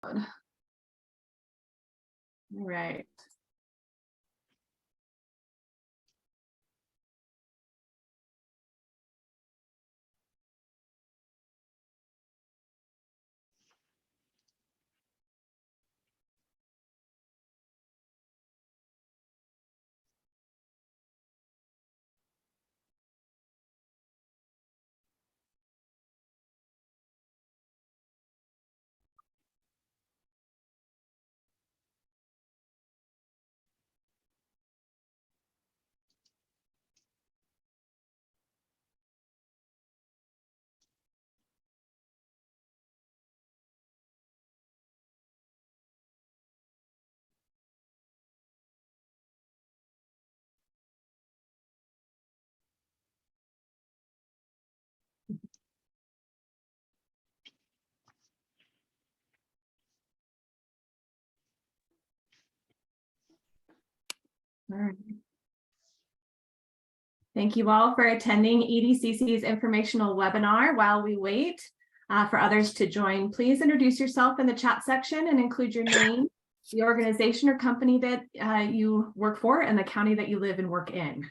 All right. All right. Thank you all for attending EDCC's informational webinar. While we wait for others to join, please introduce yourself in the chat section and include your name, the organization or company that you work for, and the county that you live and work in.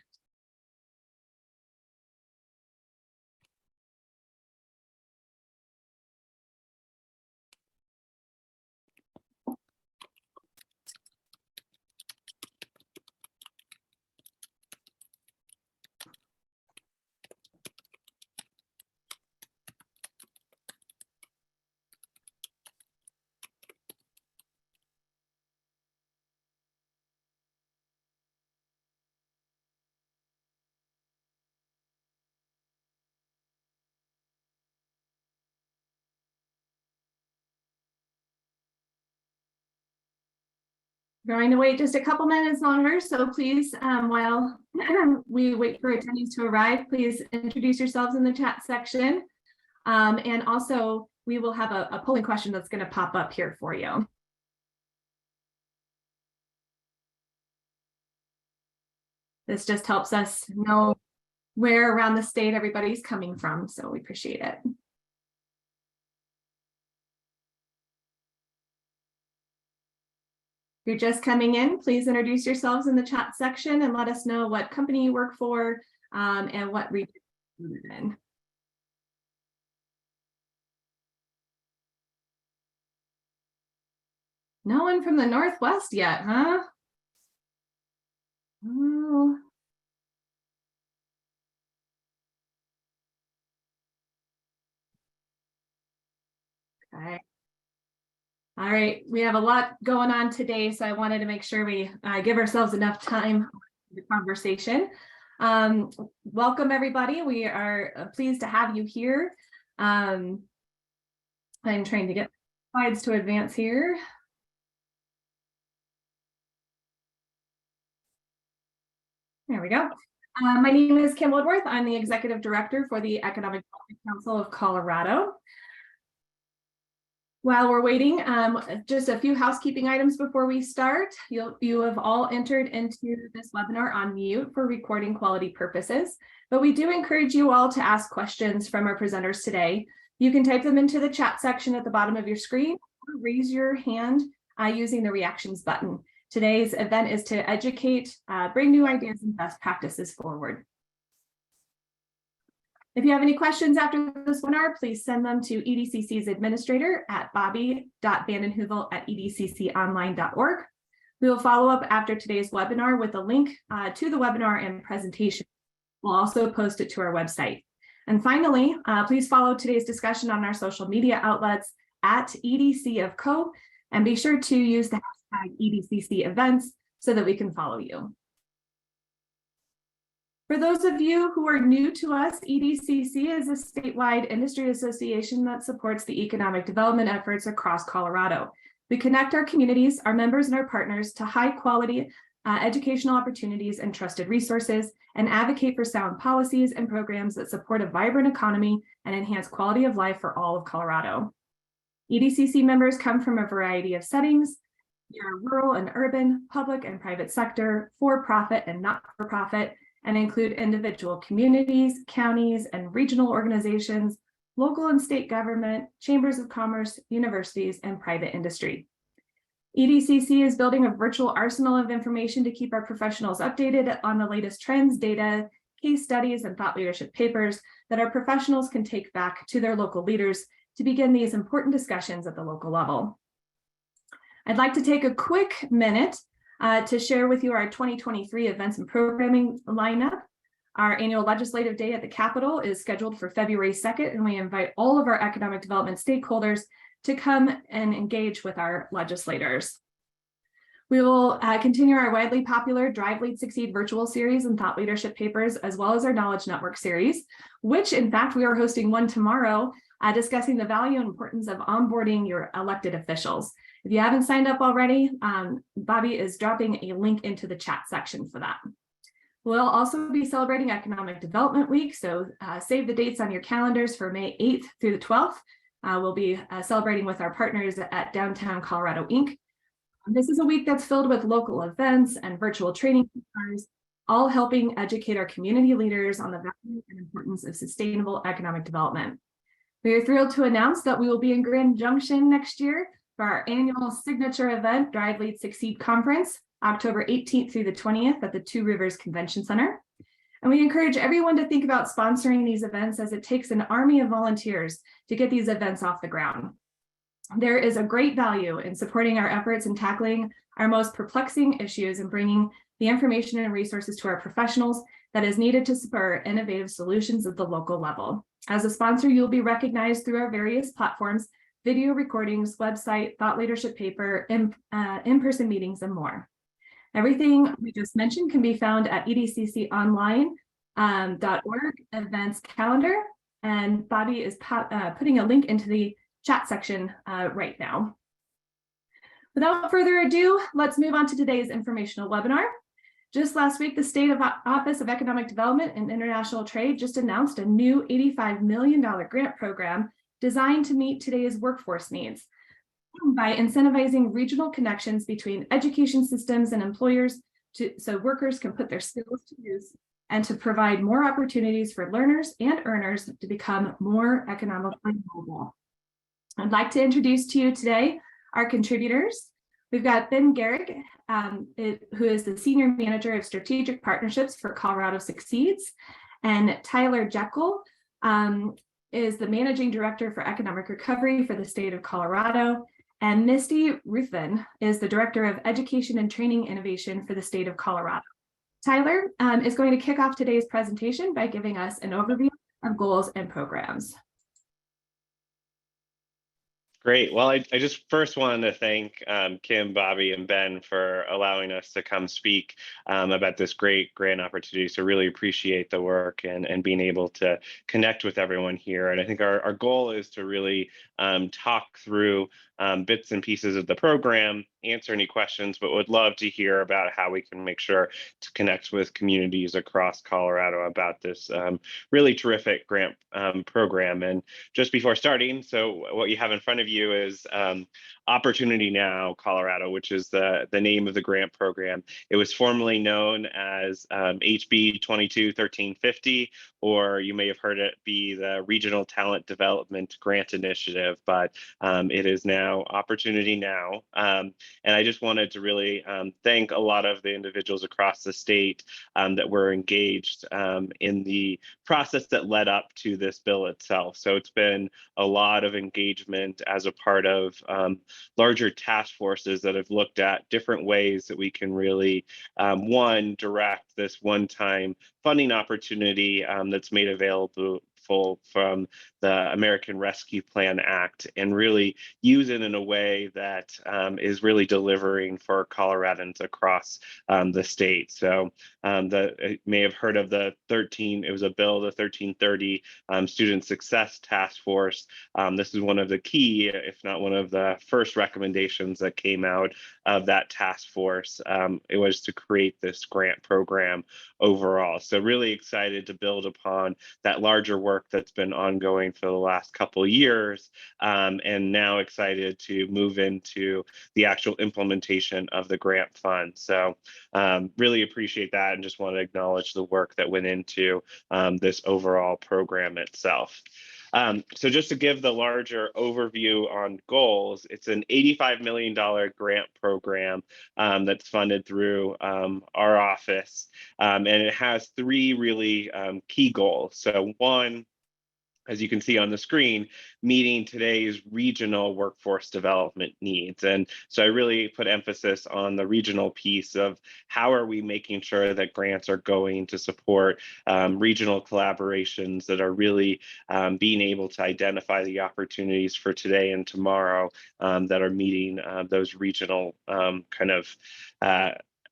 Going to wait just a couple minutes longer, so please, while we wait for attendees to arrive, please introduce yourselves in the chat section. And also, we will have a polling question that's going to pop up here for you. This just helps us know where around the state everybody's coming from, so we appreciate it. If you're just coming in, please introduce yourselves in the chat section and let us know what company you work for and what region you live in. No one from the Northwest yet, huh? Oh. Okay. All right, we have a lot going on today, so I wanted to make sure we give ourselves enough time for the conversation. Welcome, everybody. We are pleased to have you here. I'm trying to get slides to advance here. There we go. My name is Kim Woodworth. I'm the Executive Director for the Economic Development Council of Colorado. While we're waiting, just a few housekeeping items before we start. You have all entered into this webinar on mute for recording quality purposes, but we do encourage you all to ask questions from our presenters today. You can type them into the chat section at the bottom of your screen or raise your hand using the reactions button. Today's event is to educate, bring new ideas and best practices forward. If you have any questions after this webinar, please send them to EDCC's administrator at bobby.vandenheuvel@edcconline.org. We will follow up after today's webinar with a link to the webinar and presentation. We'll also post it to our website. And finally, please follow today's discussion on our social media outlets at EDCofCo, and be sure to use the hashtag EDCC events so that we can follow you. For those of you who are new to us, EDCC is a statewide industry association that supports the economic development efforts across Colorado. We connect our communities, our members, and our partners to high quality educational opportunities and trusted resources, and advocate for sound policies and programs that support a vibrant economy and enhance quality of life for all of Colorado. EDCC members come from a variety of settings. We are rural and urban, public and private sector, for-profit and not-for-profit, and include individual communities, counties, and regional organizations, local and state government, chambers of commerce, universities, and private industry. EDCC is building a virtual arsenal of information to keep our professionals updated on the latest trends, data, case studies, and thought leadership papers that our professionals can take back to their local leaders to begin these important discussions at the local level. I'd like to take a quick minute to share with you our 2023 events and programming lineup. Our annual legislative day at the Capitol is scheduled for February 2nd, and we invite all of our economic development stakeholders to come and engage with our legislators. We will continue our widely popular Drive, Lead, Succeed virtual series and thought leadership papers, as well as our Knowledge Network series, which in fact we are hosting one tomorrow, discussing the value and importance of onboarding your elected officials. If you haven't signed up already, Bobby is dropping a link into the chat section for that. We'll also be celebrating Economic Development Week, so save the dates on your calendars for May 8th through the 12th. We'll be celebrating with our partners at Downtown Colorado, Inc. This is a week that's filled with local events and virtual training seminars, all helping educate our community leaders on the value and importance of sustainable economic development. We are thrilled to announce that we will be in Grand Junction next year for our annual signature event, Drive, Lead, Succeed Conference, October 18th through the 20th at the Two Rivers Convention Center. And we encourage everyone to think about sponsoring these events, as it takes an army of volunteers to get these events off the ground. There is a great value in supporting our efforts in tackling our most perplexing issues and bringing the information and resources to our professionals that is needed to spur innovative solutions at the local level. As a sponsor, you'll be recognized through our various platforms, video recordings, website, thought leadership paper, in-person meetings, and more. Everything we just mentioned can be found at edcconline.org events calendar, and Bobby is putting a link into the chat section right now. Without further ado, let's move on to today's informational webinar. Just last week, the State Office of Economic Development and International Trade just announced a new $85 million grant program designed to meet today's workforce needs by incentivizing regional connections between education systems and employers so workers can put their skills to use, and to provide more opportunities for learners and earners to become more economically mobile. I'd like to introduce to you today our contributors. We've got Ben Garrick, who is the Senior Manager of Strategic Partnerships for Colorado Succeeds, and Tyler Jekyll is the Managing Director for Economic Recovery for the state of Colorado, and Misty Ruthven is the Director of Education and Training Innovation for the state of Colorado. Tyler is going to kick off today's presentation by giving us an overview of goals and programs. Great. Well, I just first wanted to thank Kim, Bobby, and Ben for allowing us to come speak about this great grant opportunity. So really appreciate the work and being able to connect with everyone here. And I think our goal is to really talk through bits and pieces of the program, answer any questions, but would love to hear about how we can make sure to connect with communities across Colorado about this really terrific grant program. And just before starting, so what you have in front of you is Opportunity Now Colorado, which is the name of the grant program. It was formerly known as HB 22-1350, or you may have heard it be the Regional Talent Development Grant Initiative, but it is now Opportunity Now. And I just wanted to really thank a lot of the individuals across the state that were engaged in the process that led up to this bill itself. So it's been a lot of engagement as a part of larger task forces that have looked at different ways that we can really, one, direct this one-time funding opportunity that's made available from the American Rescue Plan Act, and really use it in a way that is really delivering for Coloradans across the state. So you may have heard of it was a bill, the 1330 Student Success Task Force. This is one of the key, if not one of the first recommendations that came out of that task force. It was to create this grant program overall. So really excited to build upon that larger work that's been ongoing for the last couple of years, and now excited to move into the actual implementation of the grant fund. So really appreciate that, and just want to acknowledge the work that went into this overall program itself. So just to give the larger overview on goals, it's an $85 million grant program that's funded through our office, and it has three really key goals. So one, as you can see on the screen, meeting today's regional workforce development needs. And so I really put emphasis on the regional piece of how are we making sure that grants are going to support regional collaborations that are really being able to identify the opportunities for today and tomorrow that are meeting those regional kind of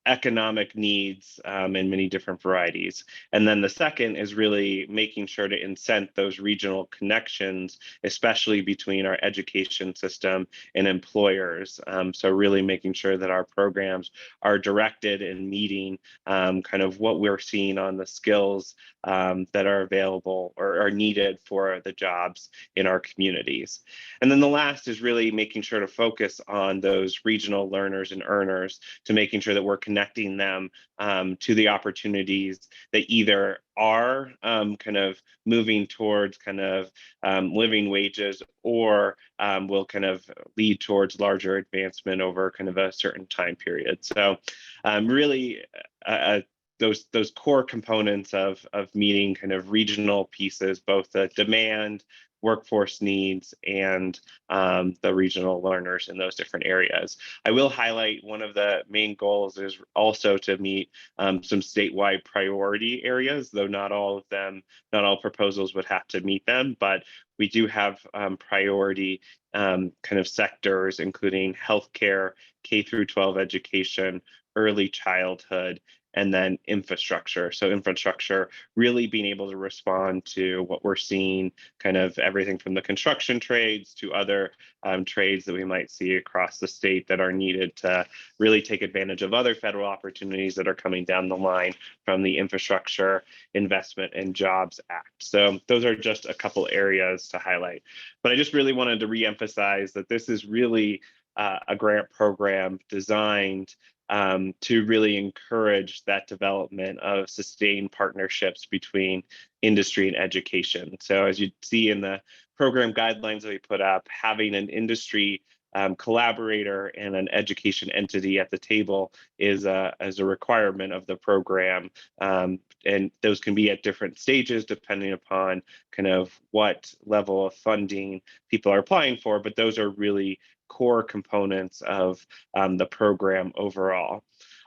economic needs in many different varieties. And then the second is really making sure to incent those regional connections, especially between our education system and employers. So really making sure that our programs are directed and meeting kind of what we're seeing on the skills that are available or are needed for the jobs in our communities. And then the last is really making sure to focus on those regional learners and earners, to making sure that we're connecting them to the opportunities that either are kind of moving towards kind of living wages, or will kind of lead towards larger advancement over kind of a certain time period. So really those core components of meeting kind of regional pieces, both the demand, workforce needs, and the regional learners in those different areas. I will highlight one of the main goals is also to meet some statewide priority areas, though not all proposals would have to meet them, but we do have priority kind of sectors, including healthcare, K through 12 education, early childhood, and then infrastructure. So infrastructure really being able to respond to what we're seeing, kind of everything from the construction trades to other trades that we might see across the state that are needed to really take advantage of other federal opportunities that are coming down the line from the Infrastructure Investment and Jobs Act. So those are just a couple areas to highlight. But I just really wanted to reemphasize that this is really a grant program designed to really encourage that development of sustained partnerships between industry and education. So as you see in the program guidelines that we put up, having an industry collaborator and an education entity at the table is a requirement of the program. And those can be at different stages depending upon kind of what level of funding people are applying for, but those are really core components of the program overall.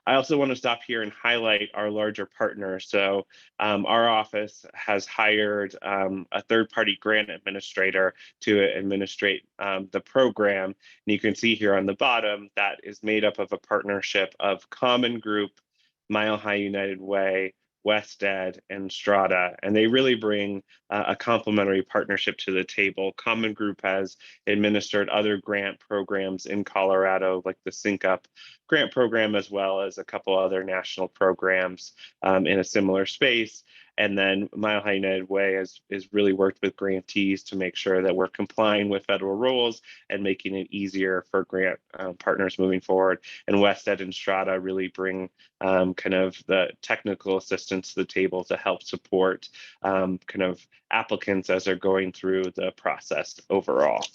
I also want to stop here and highlight our larger partners. So our office has hired a third-party grant administrator to administrate the program. And you can see here on the bottom, that is made up of a partnership of Common Group, Mile High United Way, West Ed, and Strata, and they really bring a complementary partnership to the table. Common Group has administered other grant programs in Colorado, like the Sync Up grant program, as well as a couple other national programs in a similar space. And then Mile High United Way has really worked with grantees to make sure that we're complying with federal rules and making it easier for grant partners moving forward. And West Ed and Strata really bring kind of the technical assistance to the table to help support kind of applicants as they're going through the process overall.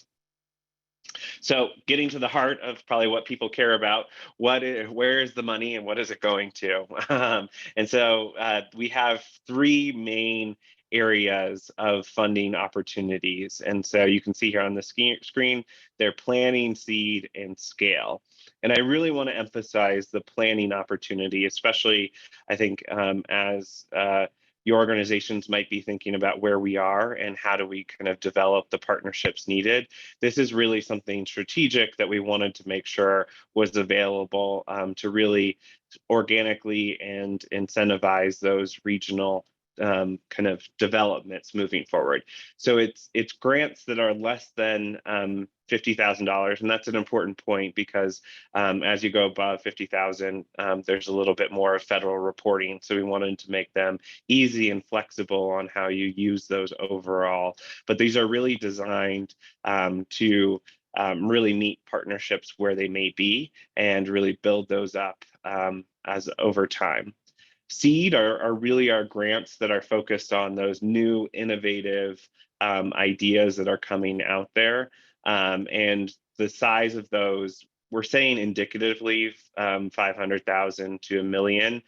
So getting to the heart of probably what people care about, where is the money and what is it going to? And so we have three main areas of funding opportunities. And so you can see here on the screen, they're planning, seed, and scale. And I really want to emphasize the planning opportunity, especially I think as your organizations might be thinking about where we are and how do we kind of develop the partnerships needed. This is really something strategic that we wanted to make sure was available to really organically and incentivize those regional kind of developments moving forward. So it's grants that are less than $50,000, and that's an important point because as you go above 50,000, there's a little bit more of federal reporting. So we wanted to make them easy and flexible on how you use those overall. But these are really designed to really meet partnerships where they may be and really build those up as over time. Seed are really our grants that are focused on those new innovative ideas that are coming out there. And the size of those, we're saying indicatively 500,000 to $1 million.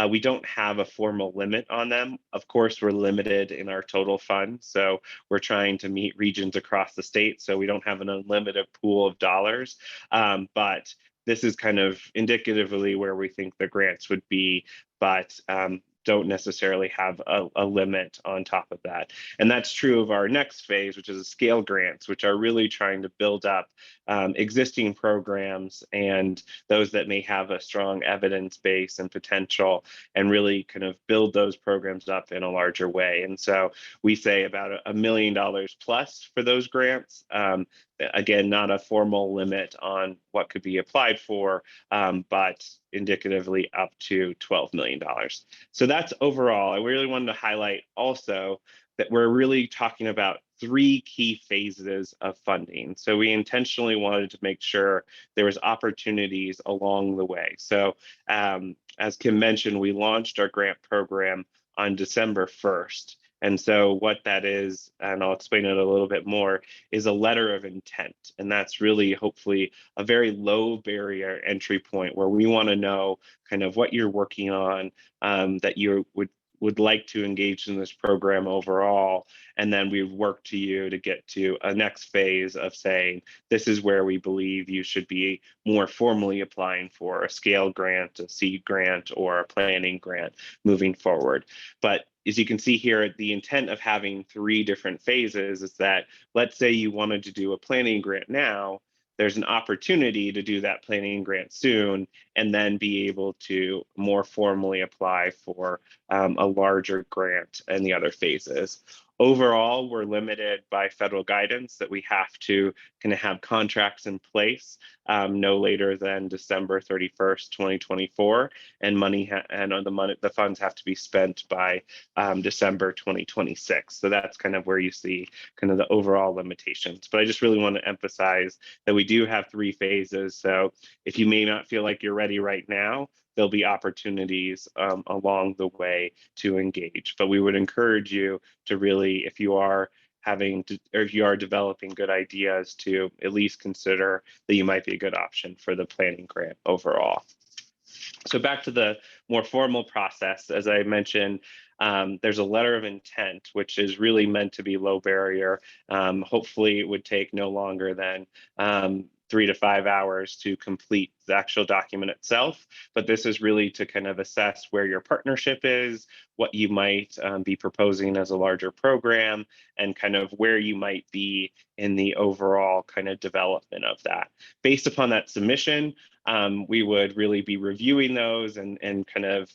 We don't have a formal limit on them. Of course, we're limited in our total fund. So we're trying to meet regions across the state. So we don't have an unlimited pool of dollars. But this is kind of indicatively where we think the grants would be, but don't necessarily have a limit on top of that. And that's true of our next phase, which is scale grants, which are really trying to build up existing programs and those that may have a strong evidence base and potential, and really kind of build those programs up in a larger way. And so we say about $1 million plus for those grants. Again, not a formal limit on what could be applied for, but indicatively up to $12 million. So that's overall. I really wanted to highlight also that we're really talking about 3 key phases of funding. So we intentionally wanted to make sure there was opportunities along the way. So as Kim mentioned, we launched our grant program on December 1st. And so what that is, and I'll explain it a little bit more, is a letter of intent. And that's really hopefully a very low barrier entry point where we want to know kind of what you're working on, that you would like to engage in this program overall. And then we work to you to get to a next phase of saying, this is where we believe you should be more formally applying for a scale grant, a seed grant, or a planning grant moving forward. But as you can see here, the intent of having 3 different phases is that, let's say you wanted to do a planning grant now, there's an opportunity to do that planning grant soon and then be able to more formally apply for a larger grant in the other phases. Overall, we're limited by federal guidance that we have to kind of have contracts in place no later than December 31st, 2024, and the funds have to be spent by December 2026. So that's kind of where you see kind of the overall limitations. But I just really want to emphasize that we do have 3 phases. So if you may not feel like you're ready right now, there'll be opportunities along the way to engage. But we would encourage you to really, if you are developing good ideas, to at least consider that you might be a good option for the planning grant overall. So back to the more formal process, as I mentioned, there's a letter of intent, which is really meant to be low barrier. Hopefully it would take no longer than 3 to 5 hours to complete the actual document itself. But this is really to kind of assess where your partnership is, what you might be proposing as a larger program, and kind of where you might be in the overall kind of development of that. Based upon that submission, we would really be reviewing those and kind of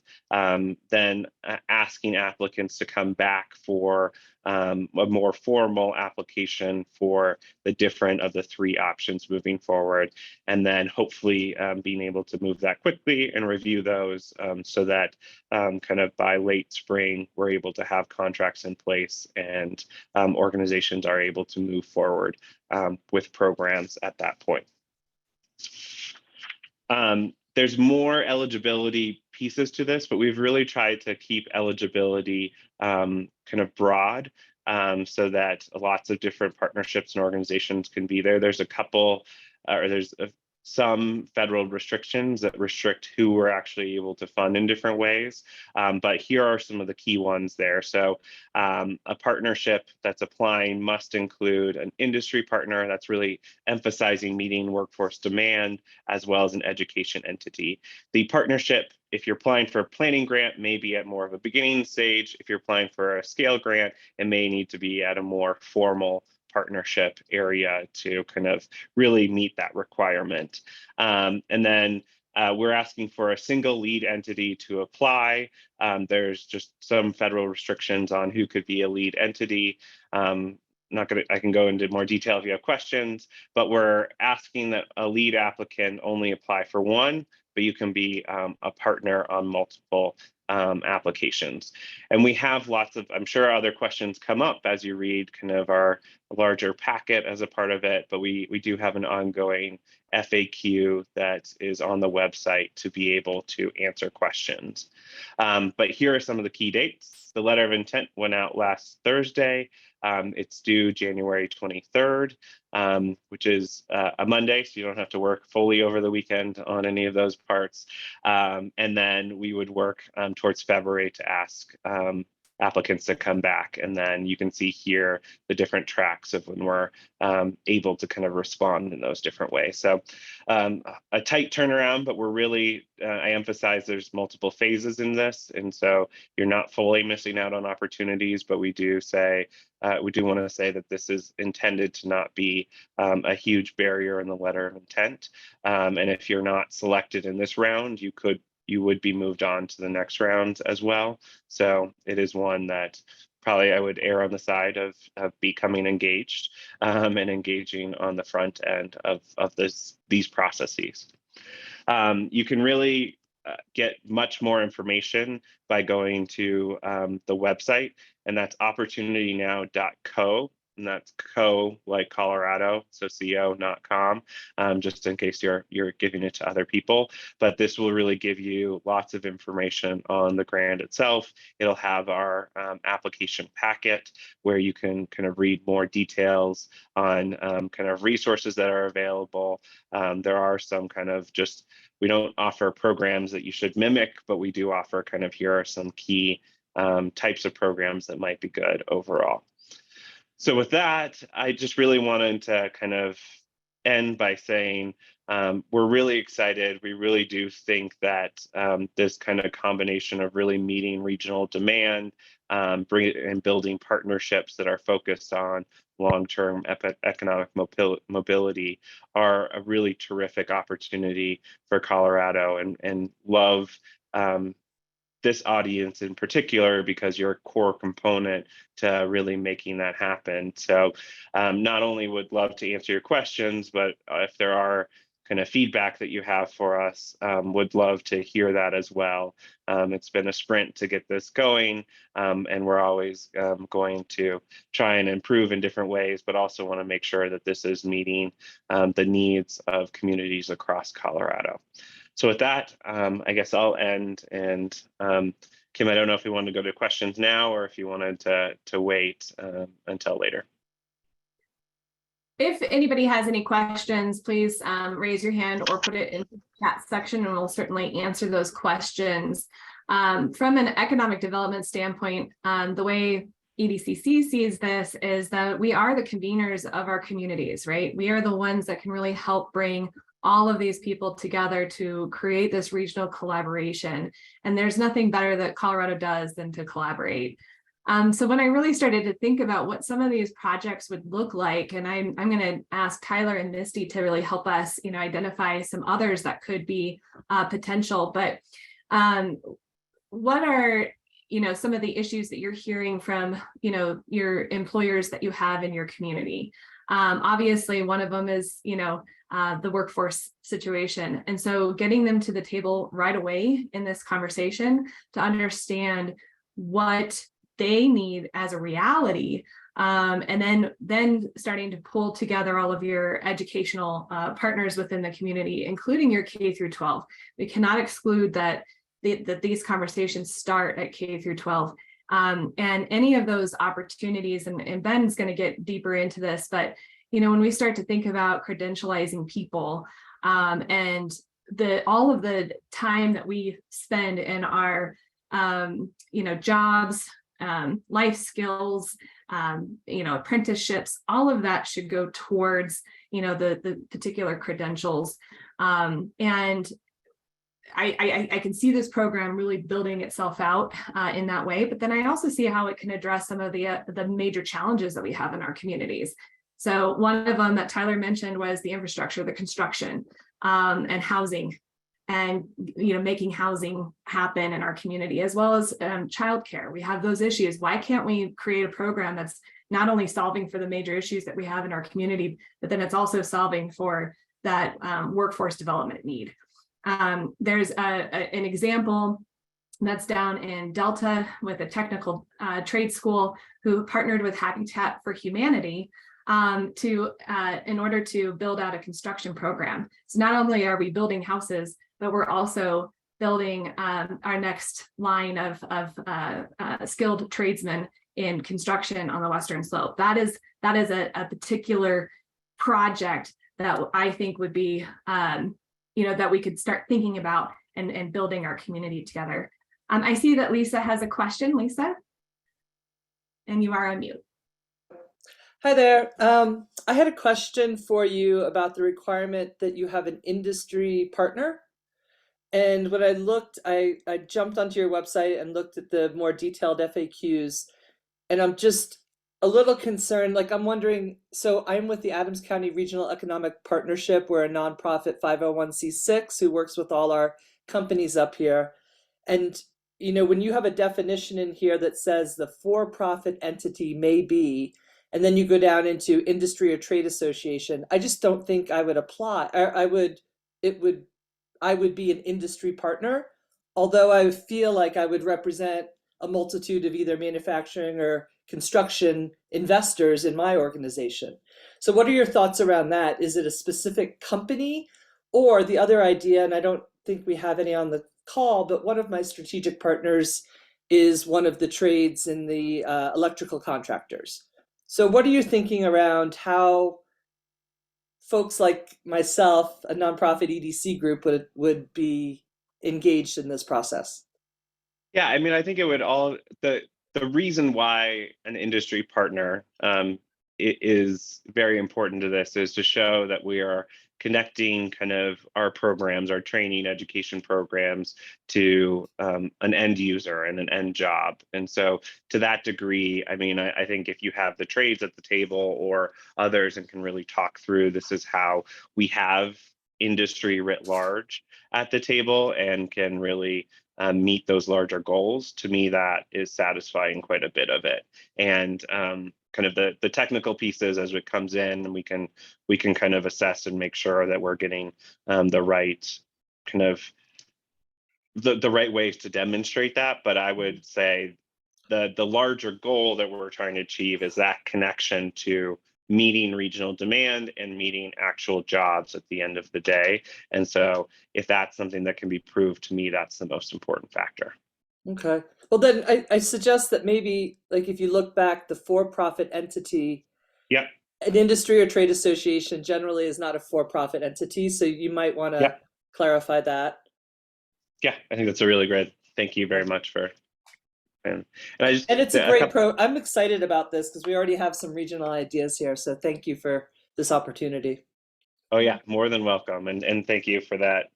then asking applicants to come back for a more formal application for the different of the 3 options moving forward, and then hopefully being able to move that quickly and review those so that kind of by late spring, we're able to have contracts in place and organizations are able to move forward with programs at that point. There's more eligibility pieces to this, but we've really tried to keep eligibility kind of broad so that lots of different partnerships and organizations can be there. There's a couple, or there's some federal restrictions that restrict who we're actually able to fund in different ways. But here are some of the key ones there. So a partnership that's applying must include an industry partner that's really emphasizing meeting workforce demand, as well as an education entity. The partnership, if you're applying for a planning grant, may be at more of a beginning stage. If you're applying for a scale grant, it may need to be at a more formal partnership area to kind of really meet that requirement. And then we're asking for a single lead entity to apply. There's just some federal restrictions on who could be a lead entity. I can go into more detail if you have questions, but we're asking that a lead applicant only apply for one, but you can be a partner on multiple applications. And we have lots of, I'm sure other questions come up as you read kind of our larger packet as a part of it, but we do have an ongoing FAQ that is on the website to be able to answer questions. But here are some of the key dates. The letter of intent went out last Thursday. It's due January 23rd, which is a Monday, so you don't have to work fully over the weekend on any of those parts. And then we would work towards February to ask applicants to come back. And then you can see here the different tracks of when we're able to kind of respond in those different ways. So a tight turnaround, but we're really, I emphasize there's multiple phases in this. And so you're not fully missing out on opportunities, but we do say, we do want to say that this is intended to not be a huge barrier in the letter of intent. And if you're not selected in this round, you would be moved on to the next round as well. So it is one that probably I would err on the side of becoming engaged and engaging on the front end of these processes. You can really get much more information by going to the website, and that's opportunitynow.co. And that's co like Colorado, so co, not com, just in case you're giving it to other people. But this will really give you lots of information on the grant itself. It'll have our application packet where you can kind of read more details on kind of resources that are available. There are some kind of just, we don't offer programs that you should mimic, but we do offer kind of, here are some key types of programs that might be good overall. So with that, I just really wanted to kind of end by saying we're really excited. We really do think that this kind of combination of really meeting regional demand, and building partnerships that are focused on long-term economic mobility are a really terrific opportunity for Colorado, and love this audience in particular because you're a core component to really making that happen. So not only would love to answer your questions, but if there are kind of feedback that you have for us, would love to hear that as well. It's been a sprint to get this going, and we're always going to try and improve in different ways, but also want to make sure that this is meeting the needs of communities across Colorado. So with that, I guess I'll end. And Kim, I don't know if we want to go to questions now or if you wanted to wait until later. If anybody has any questions, please raise your hand or put it in the chat section, and we'll certainly answer those questions. From an economic development standpoint, the way EDCC sees this is that we are the conveners of our communities, right? We are the ones that can really help bring all of these people together to create this regional collaboration. And there's nothing better that Colorado does than to collaborate. So when I really started to think about what some of these projects would look like, and I'm going to ask Tyler and Misty to really help us, identify some others that could be potential. But what are, some of the issues that you're hearing from, your employers that you have in your community? Obviously, one of them is, the workforce situation. And so getting them to the table right away in this conversation to understand what they need as a reality, and then starting to pull together all of your educational partners within the community, including your K through 12. We cannot exclude that these conversations start at K through 12. And any of those opportunities, and Ben's going to get deeper into this, but when we start to think about credentializing people, and all of the time that we spend in our jobs, life skills, apprenticeships, all of that should go towards the particular credentials. And I can see this program really building itself out in that way, but then I also see how it can address some of the major challenges that we have in our communities. So one of them that Tyler mentioned was the infrastructure, the construction, and housing, and making housing happen in our community, as well as childcare. We have those issues. Why can't we create a program that's not only solving for the major issues that we have in our community, but then it's also solving for that workforce development need? There's an example that's down in Delta with a technical trade school who partnered with Habitat for Humanity in order to build out a construction program. So not only are we building houses, but we're also building our next line of skilled tradesmen in construction on the Western Slope. That is a particular project that I think would be, that we could start thinking about and building our community together. I see that Lisa has a question. Lisa, and you are on mute. Hi there. I had a question for you about the requirement that you have an industry partner. And when I looked, I jumped onto your website and looked at the more detailed FAQs, and I'm just a little concerned. Like, I'm wondering, so I'm with the Adams County Regional Economic Partnership. We're a nonprofit 501c6 who works with all our companies up here. And, when you have a definition in here that says the for-profit entity may be, and then you go down into industry or trade association, I just don't think I would apply. I would be an industry partner, although I feel like I would represent a multitude of either manufacturing or construction investors in my organization. So what are your thoughts around that? Is it a specific company, or the other idea, and I don't think we have any on the call, but one of my strategic partners is one of the trades in the electrical contractors. So what are you thinking around how folks like myself, a nonprofit EDC group, would be engaged in this process? Yeah, I mean, I think it would the reason why an industry partner is very important to this is to show that we are connecting kind of our programs, our training education programs, to an end user and an end job. And so to that degree, I mean, I think if you have the trades at the table or others and can really talk through, this is how we have industry writ large at the table and can really meet those larger goals. To me, that is satisfying quite a bit of it. And kind of the technical pieces as it comes in, and we can kind of assess and make sure that we're getting the right kind of the right ways to demonstrate that. But I would say the larger goal that we're trying to achieve is that connection to meeting regional demand and meeting actual jobs at the end of the day. And so if that's something that can be proved, to me, that's the most important factor. Okay. Well, then I suggest that maybe, like, if you look back, the for-profit entity, Yep. An industry or trade association generally is not a for-profit entity. So you might want to clarify that. Yeah, I think that's a really great, thank you very much for, and it's a great I'm excited about this because we already have some regional ideas here. So thank you for this opportunity. Oh yeah, more than welcome. And thank you for that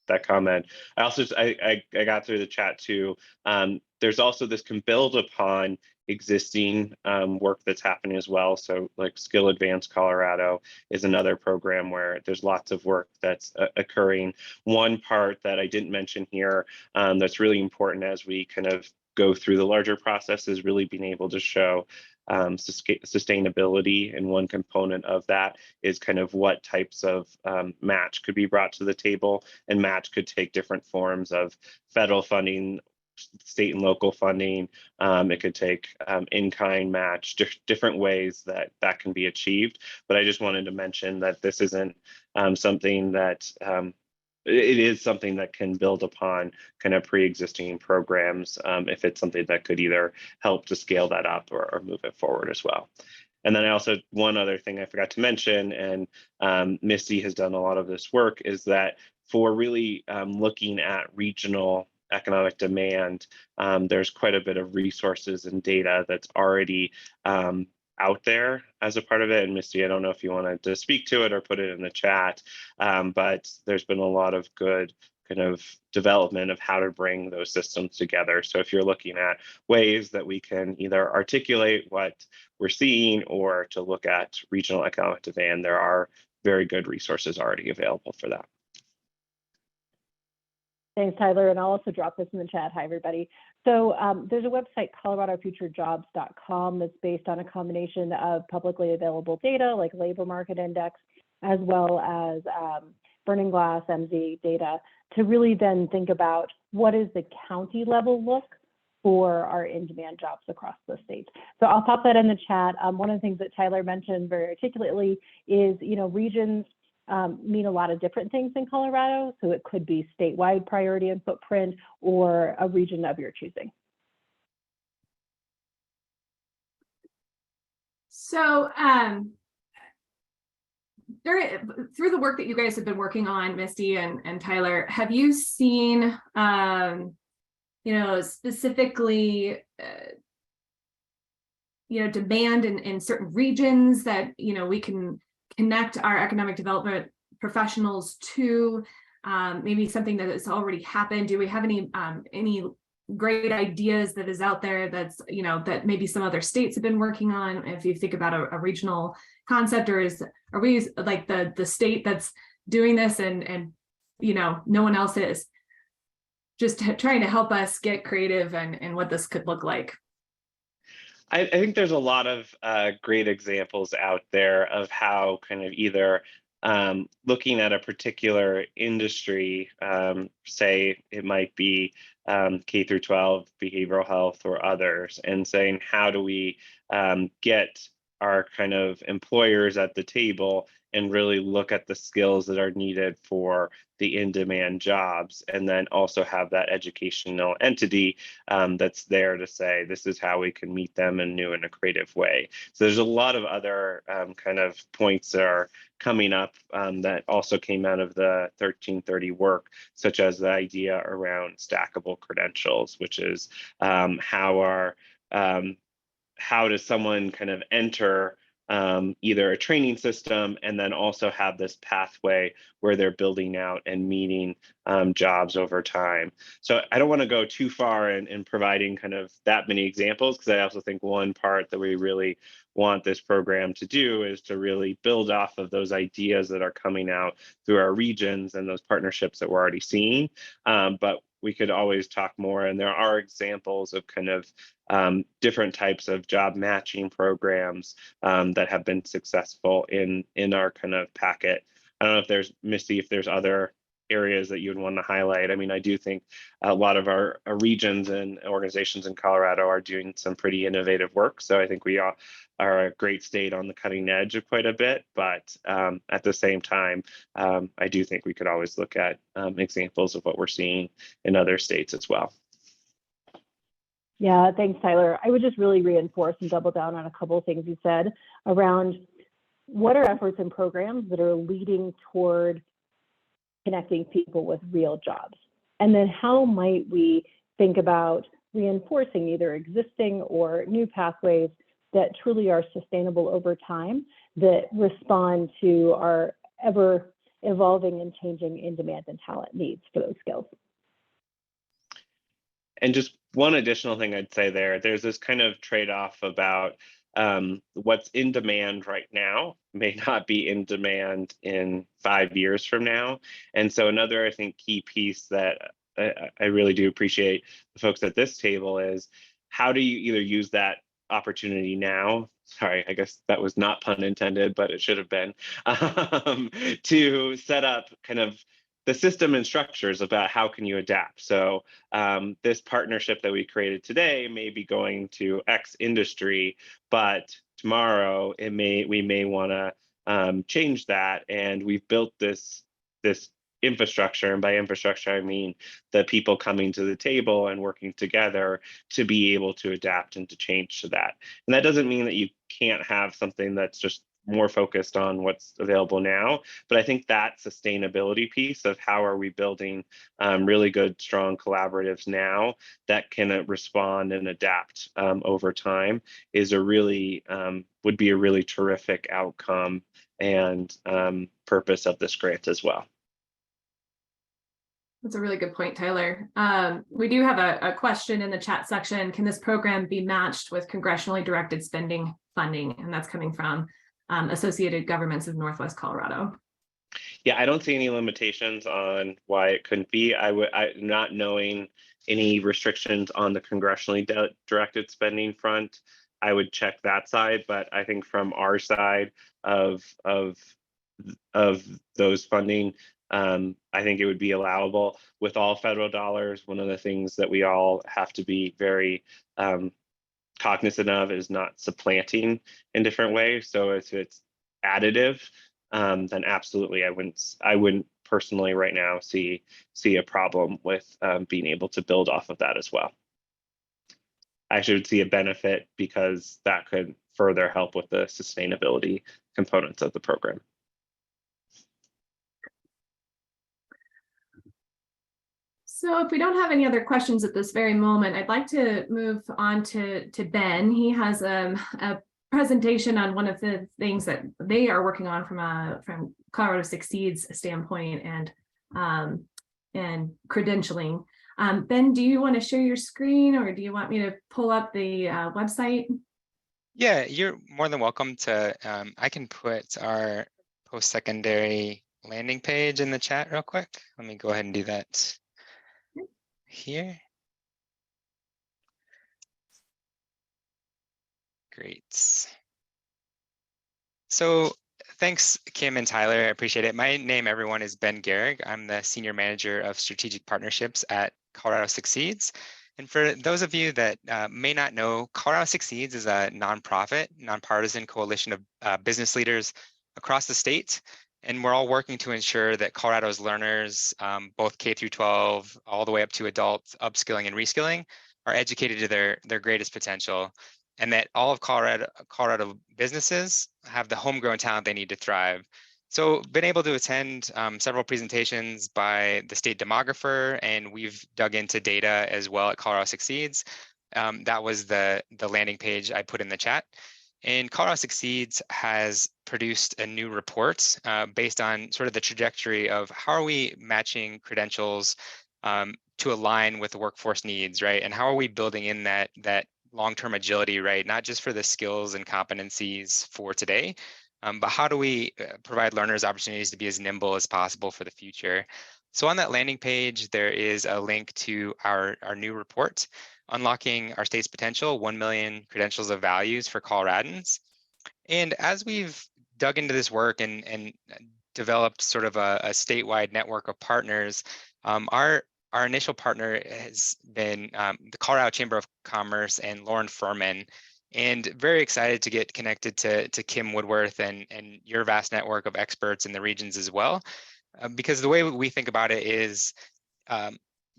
that comment. I also I got through the chat too. There's also this can build upon existing work that's happening as well. So like Skill Advanced Colorado is another program where there's lots of work that's occurring. One part that I didn't mention here that's really important as we kind of go through the larger process is really being able to show sustainability, and one component of that is kind of what types of match could be brought to the table, and match could take different forms of federal funding, state and local funding. It could take in-kind match, different ways that can be achieved. But I just wanted to mention that this isn't something that it is something that can build upon kind of pre-existing programs if it's something that could either help to scale that up or move it forward as well. And then I also, one other thing I forgot to mention, and Misty has done a lot of this work, is that for really looking at regional economic demand, there's quite a bit of resources and data that's already out there as a part of it. And Misty, I don't know if you wanted to speak to it or put it in the chat, but there's been a lot of good kind of development of how to bring those systems together. So if you're looking at ways that we can either articulate what we're seeing or to look at regional economic demand, there are very good resources already available for that. Thanks, Tyler. And I'll also drop this in the chat. Hi, everybody. So there's a website, coloradofuturejobs.com, that's based on a combination of publicly available data like labor market index, as well as burning glass, MZ data, to really then think about what is the county level look for our in-demand jobs across the state. So I'll pop that in the chat. One of the things that Tyler mentioned very articulately is, regions mean a lot of different things in Colorado. So it could be statewide priority and footprint or a region of your choosing. So through the work that you guys have been working on, Misty and Tyler, have you seen, specifically, demand in certain regions that, we can connect our economic development professionals to, maybe something that has already happened? Do we have any great ideas that is out there that's, that maybe some other states have been working on? If you think about a regional concept, or are we like the state that's doing this and no one else is? Just trying to help us get creative and what this could look like. I think there's a lot of great examples out there of how kind of either looking at a particular industry, say it might be K through 12, behavioral health or others, and saying, how do we get our kind of employers at the table and really look at the skills that are needed for the in-demand jobs, and then also have that educational entity that's there to say, this is how we can meet them in new and a creative way. So there's a lot of other kind of points that are coming up that also came out of the 1330 work, such as the idea around stackable credentials, which is how does someone kind of enter either a training system and then also have this pathway where they're building out and meeting jobs over time. So I don't want to go too far in providing kind of that many examples, because I also think one part that we really want this program to do is to really build off of those ideas that are coming out through our regions and those partnerships that we're already seeing. But we could always talk more, and there are examples of kind of different types of job matching programs that have been successful in our kind of packet. I don't know if there's, Misty, if there's other areas that you'd want to highlight. I mean, I do think a lot of our regions and organizations in Colorado are doing some pretty innovative work. So I think we are a great state on the cutting edge of quite a bit, but at the same time, I do think we could always look at examples of what we're seeing in other states as well. Yeah, thanks, Tyler. I would just really reinforce and double down on a couple of things you said around what are efforts and programs that are leading toward connecting people with real jobs? And then how might we think about reinforcing either existing or new pathways that truly are sustainable over time, that respond to our ever evolving and changing in-demand and talent needs for those skills? And just one additional thing I'd say there's this kind of trade-off about what's in demand right now may not be in demand in 5 years from now. And so another, I think, key piece that I really do appreciate the folks at this table is, how do you either use that opportunity now, sorry, I guess that was not pun intended, but it should have been, to set up kind of the system and structures about how can you adapt. So this partnership that we created today may be going to X industry, but tomorrow we may want to change that, and we've built this infrastructure, and by infrastructure I mean the people coming to the table and working together to be able to adapt and to change to that. And that doesn't mean that you can't have something that's just more focused on what's available now, but I think that sustainability piece of how are we building really good, strong collaboratives now that can respond and adapt over time is would be a really terrific outcome and purpose of this grant as well. That's a really good point, Tyler. We do have a question in the chat section. Can this program be matched with congressionally directed spending funding? And that's coming from Associated Governments of Northwest Colorado. Yeah, I don't see any limitations on why it couldn't be. Not knowing any restrictions on the congressionally directed spending front, I would check that side. But I think from our side of those funding, I think it would be allowable with all federal dollars. One of the things that we all have to be very cognizant of is not supplanting in different ways. So if it's additive, then absolutely, I wouldn't personally right now see a problem with being able to build off of that as well. I actually would see a benefit because that could further help with the sustainability components of the program. So if we don't have any other questions at this very moment, I'd like to move on to Ben. He has a presentation on one of the things that they are working on from Colorado Succeeds standpoint and credentialing. Ben, do you want to share your screen, or do you want me to pull up the website? Yeah, you're more than welcome to. I can put our post-secondary landing page in the chat real quick. Let me go ahead and do that here. Great. So thanks, Kim and Tyler. I appreciate it. My name, everyone, is Ben Gehrig. I'm the Senior Manager of Strategic Partnerships at Colorado Succeeds. And for those of you that may not know, Colorado Succeeds is a nonprofit, nonpartisan coalition of business leaders across the state. And we're all working to ensure that Colorado's learners, both K through 12, all the way up to adults, upskilling and reskilling, are educated to their greatest potential, and that all of Colorado businesses have the homegrown talent they need to thrive. So been able to attend several presentations by the state demographer, and we've dug into data as well at Colorado Succeeds. That was the landing page I put in the chat. And Colorado Succeeds has produced a new report based on sort of the trajectory of how are we matching credentials to align with the workforce needs, right? And how are we building in that long-term agility, right? Not just for the skills and competencies for today, but how do we provide learners opportunities to be as nimble as possible for the future? So on that landing page, there is a link to our new report, Unlocking Our State's Potential, 1 Million Credentials of Values for Coloradans. And as we've dug into this work and developed sort of a statewide network of partners, our initial partner has been the Colorado Chamber of Commerce and Lauren Furman, and very excited to get connected to Kim Woodworth and your vast network of experts in the regions as well, because the way we think about it is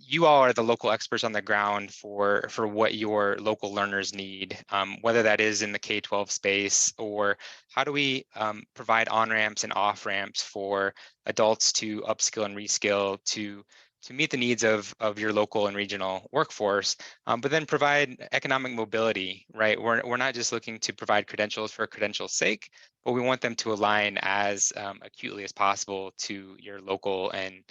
you all are the local experts on the ground for what your local learners need, whether that is in the K-12 space, or how do we provide on-ramps and off-ramps for adults to upskill and reskill to meet the needs of your local and regional workforce, but then provide economic mobility, right? We're not just looking to provide credentials for credentials' sake, but we want them to align as acutely as possible to your local and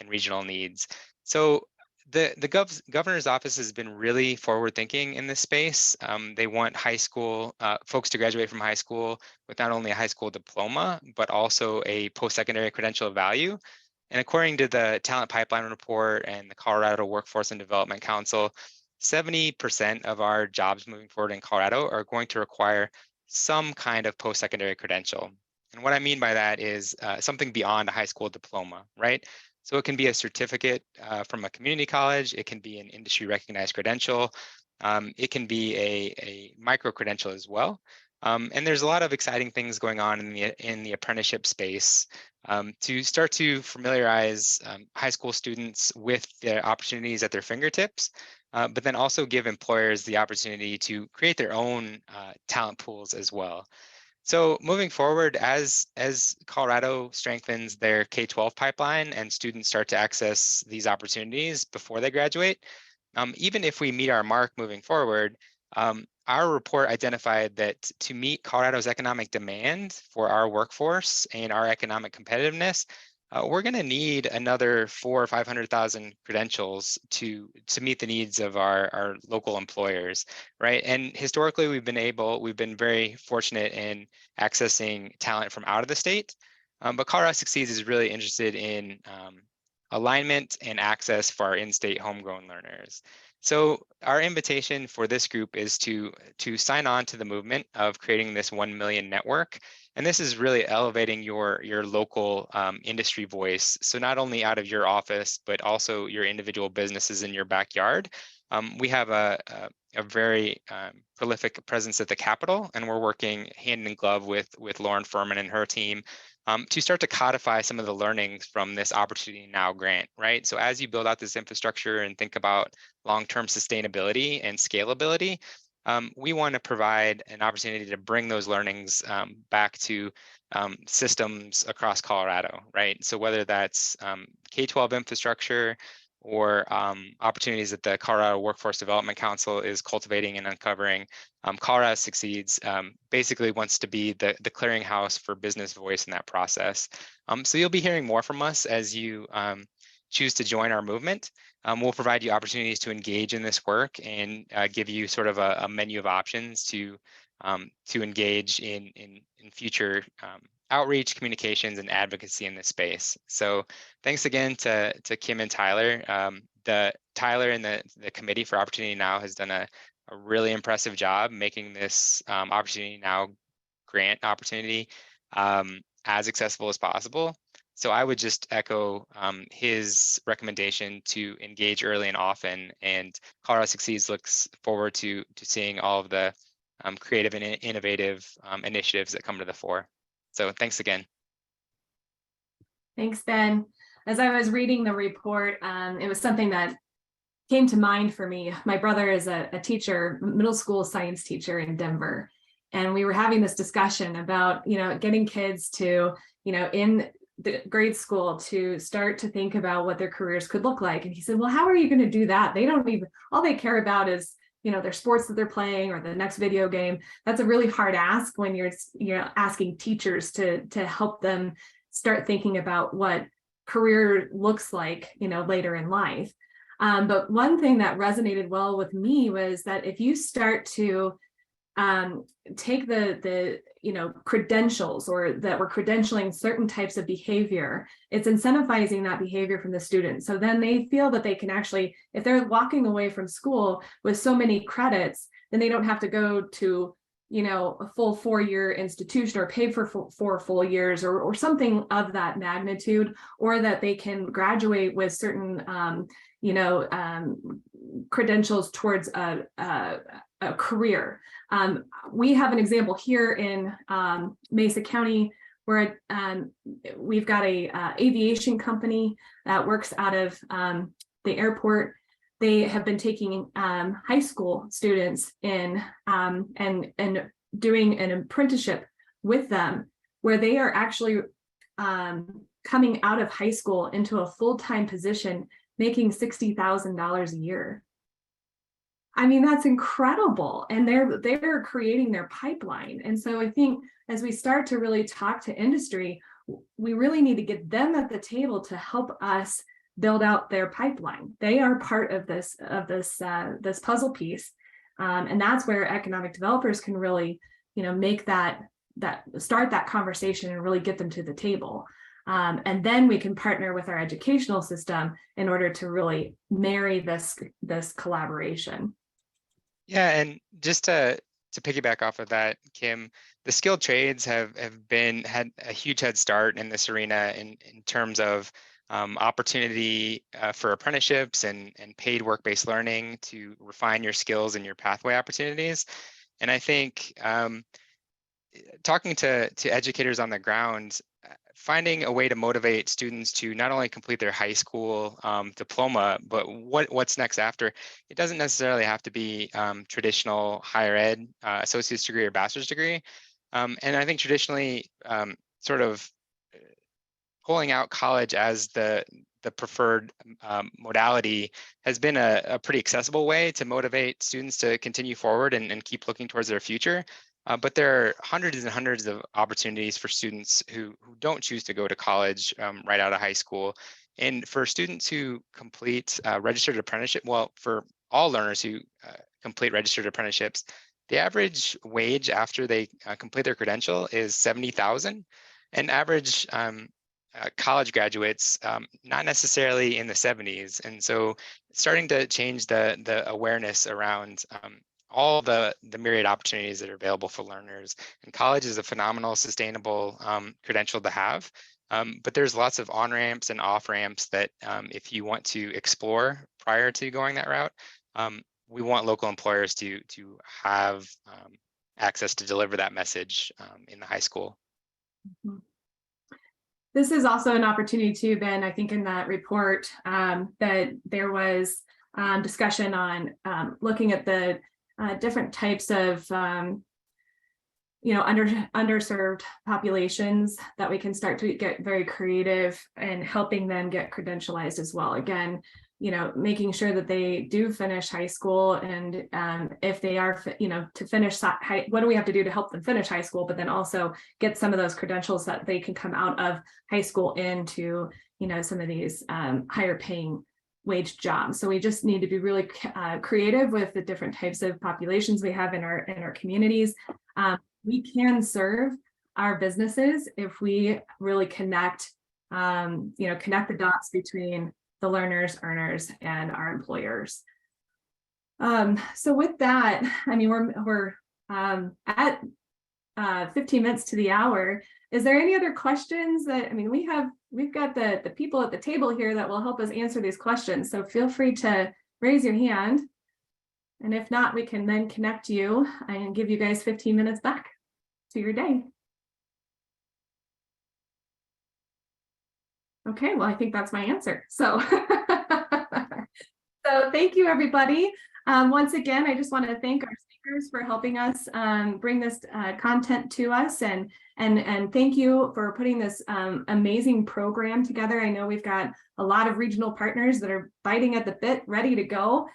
regional needs. So the governor's office has been really forward-thinking in this space. They want high school folks to graduate from high school with not only a high school diploma, but also a post-secondary credential of value. And according to the Talent Pipeline Report and the Colorado Workforce and Development Council, 70% of our jobs moving forward in Colorado are going to require some kind of post-secondary credential. And what I mean by that is something beyond a high school diploma, right? So it can be a certificate from a community college. It can be an industry recognized credential. It can be a micro credential as well. And there's a lot of exciting things going on in the apprenticeship space to start to familiarize high school students with the opportunities at their fingertips, but then also give employers the opportunity to create their own talent pools as well. So moving forward, as Colorado strengthens their K-12 pipeline and students start to access these opportunities before they graduate, even if we meet our mark moving forward, our report identified that to meet Colorado's economic demand for our workforce and our economic competitiveness, we're going to need another 400,000 or 500,000 credentials to meet the needs of our local employers, right? And historically, we've been very fortunate in accessing talent from out of the state, but Colorado Succeeds is really interested in alignment and access for our in-state homegrown learners. So our invitation for this group is to sign on to the movement of creating this 1 million network. And this is really elevating your local industry voice. So not only out of your office, but also your individual businesses in your backyard. We have a very prolific presence at the Capitol, and we're working hand in glove with Lauren Furman and her team to start to codify some of the learnings from this Opportunity Now grant, right? So as you build out this infrastructure and think about long-term sustainability and scalability, we want to provide an opportunity to bring those learnings back to systems across Colorado, right? So whether that's K-12 infrastructure or opportunities that the Colorado Workforce Development Council is cultivating and uncovering, Colorado Succeeds basically wants to be the clearinghouse for business voice in that process. So you'll be hearing more from us as you choose to join our movement. We'll provide you opportunities to engage in this work and give you sort of a menu of options to engage in future outreach, communications, and advocacy in this space. So thanks again to Kim and Tyler. Tyler and the Committee for Opportunity Now has done a really impressive job making this Opportunity Now grant opportunity as accessible as possible. So I would just echo his recommendation to engage early and often, and Colorado Succeeds looks forward to seeing all of the creative and innovative initiatives that come to the fore. So thanks again. Thanks, Ben. As I was reading the report, it was something that came to mind for me. My brother is a teacher, middle school science teacher in Denver. And we were having this discussion about, getting kids to, in the grade school to start to think about what their careers could look like. And he said, well, how are you going to do that? They don't even, all they care about is, their sports that they're playing or the next video game. That's a really hard ask when you're asking teachers to help them start thinking about what career looks like, later in life. But one thing that resonated well with me was that if you start to take the credentials, or that we're credentialing certain types of behavior, it's incentivizing that behavior from the students. So then they feel that they can actually, if they're walking away from school with so many credits, then they don't have to go to a full 4-year institution or pay for 4 full years or something of that magnitude, or that they can graduate with certain credentials towards a career. We have an example here in Mesa County where we've got a aviation company that works out of the airport. They have been taking high school students in and doing an apprenticeship with them, where they are actually coming out of high school into a full-time position, making $60,000 a year. I mean, that's incredible. And they're creating their pipeline. And so I think as we start to really talk to industry, we really need to get them at the table to help us build out their pipeline. They are part of this puzzle piece. And that's where economic developers can really, make that start that conversation and really get them to the table. And then we can partner with our educational system in order to really marry this collaboration. Yeah, and just to piggyback off of that, Kim, the skilled trades have had a huge head start in this arena in terms of opportunity for apprenticeships and paid work-based learning to refine your skills and your pathway opportunities. And I think talking to educators on the ground, finding a way to motivate students to not only complete their high school diploma, but what's next after. It doesn't necessarily have to be traditional higher ed, associate's degree or bachelor's degree. And I think traditionally sort of pulling out college as the preferred modality has been a pretty accessible way to motivate students to continue forward and keep looking towards their future. But there are hundreds and hundreds of opportunities for students who don't choose to go to college right out of high school. And for students who complete registered apprenticeship, well, for all learners who complete registered apprenticeships, the average wage after they complete their credential is $70,000, and average college graduates, not necessarily in the 70s. And so starting to change the awareness around all the myriad opportunities that are available for learners. And college is a phenomenal, sustainable credential to have. But there's lots of on-ramps and off-ramps that if you want to explore prior to going that route, we want local employers to have access to deliver that message in the high school. This is also an opportunity too, Ben, I think in that report that there was discussion on looking at the different types of underserved populations that we can start to get very creative and helping them get credentialized as well. Again, making sure that they do finish high school, and if they are, to finish what do we have to do to help them finish high school, but then also get some of those credentials that they can come out of high school into, some of these higher paying wage jobs. So we just need to be really creative with the different types of populations we have in our communities. We can serve our businesses if we really connect the dots between the learners, earners, and our employers. So with that, I mean, we're at 15 minutes to the hour. Is there any other questions that, we've got the people at the table here that will help us answer these questions. So feel free to raise your hand. And if not, we can then connect you and give you guys 15 minutes back to your day. Okay, well, I think that's my answer. So, so thank you, everybody. Once again, I just want to thank our speakers for helping us bring this content to us, and thank you for putting this amazing program together. I know we've got a lot of regional partners that are biting at the bit, ready to go,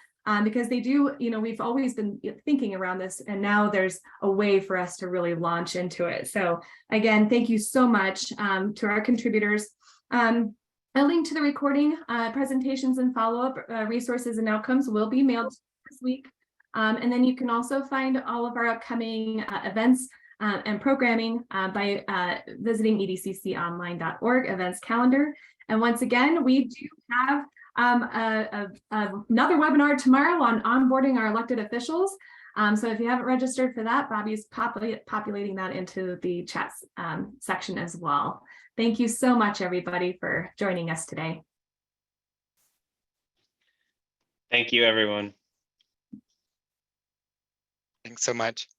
because they do, we've always been thinking around this, and now there's a way for us to really launch into it. So again, thank you so much to our contributors. A link to the recording, presentations, and follow-up resources and outcomes will be mailed this week. And then you can also find all of our upcoming events and programming by visiting edcconline.org events calendar. And once again, we do have another webinar tomorrow on onboarding our elected officials. So if you haven't registered for that, Bobby's populating that into the chat section as well. Thank you so much, everybody, for joining us today. Thank you, everyone. Thanks so much.